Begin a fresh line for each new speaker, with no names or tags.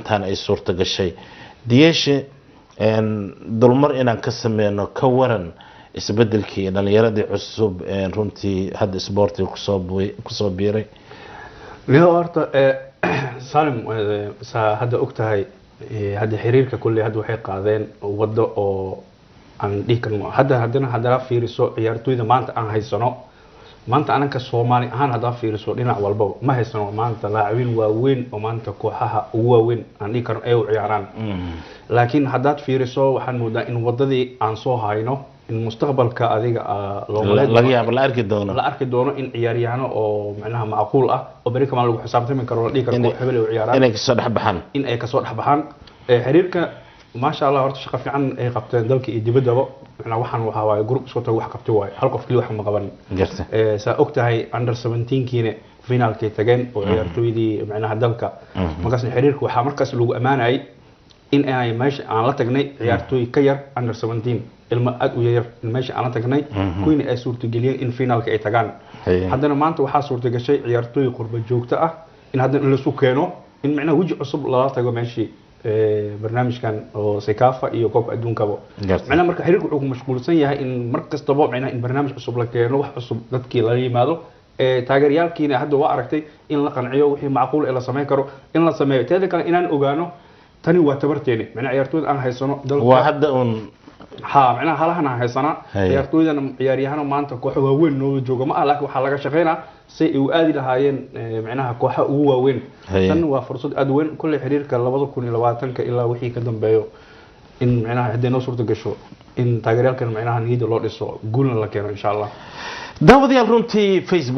maantaan ay suurta gashay diyeeshe dulmar inaan ka sameyno ka waran isbedelkii dhalinyaradii cusub runtii hadda isboortiga kusoo biiray
leo horta salim hadda ogtahay hadda xiriirka kulli hadda waxay qaadeen wado oo aan dhihi karno haddana fiiriso ciyaartooyda maanta aan haysano maanta anaka Soomaali ahaan hadda fiiriso dhinac walba ma haysano maanta laacibiin waaweyn oo maanta kooxaha ugu waaweyn aan dhihi karno ay u ciyaaraan laakiin haddaad fiiriso waxaan moodaa in wadadii aan soo hayno in mustaqbalka adiga
laga yaabo la arki doono
in ciyaaryahano oo macnaha macquul ah oo bari kama lagu xisaabtami karo la dhihi karo hebel u ciyaaraan in ay ka soo dhaxbaxaan xiriirka ما شاء الله هرت شقة في عن قبتين ذلك يدبدوا إحنا وحنا وهواي جروب صوته واحد قبته واي هل قف كل واحد مقبل سأوقتها هي أندر 17 كينة فينال كي تجين وعيرتوي دي معناها ذلك مقاس الحرير وح مركز لو أمان أي إن أنا ماشي أنا لا تجني عيرتوي كير أندر 17 المأد وير الماشي أنا تجني كوين أسور تجلين إن فينال كي تجان حدنا ما أنت وحاسور تجشي عيرتوي قرب الجوكتة إن هذا اللي سكانه إن معناه وجه عصب لا تجو ماشي برنامج كان سكافة iyo koob adduunkaba macna marka xiriirku wuxuu mashquulsan yahay in markas tabo macna in barnaamij cusub la keeno wax cusub dadkii la yimaado taageerayaalkiina hadda waa aragtay in la qanciyo wixii macquul ee la sameyn karo in la sameeyo teeda kale inaan ogaano tani waa tabarteeni macna ciyaartooyda aan haysano dalka
waa hadda
macna halahana haysana ciyaartooydana ciyaaryahan maanta koox waaweyn noo jooga ma laakiin waxa laga shaqeynaa si ay u aadi lahaayeen macnaha kooxo ugu waaweyn tan waa fursad aad weyn kulli xiriirka 2020 ilaa wixii ka dambeeyo in macnaha hadday noo suurta gasho in taageerayaalkan macnaha niyada loo dhiso guulna la keeno insha Allah
daawadayaal runtii Facebook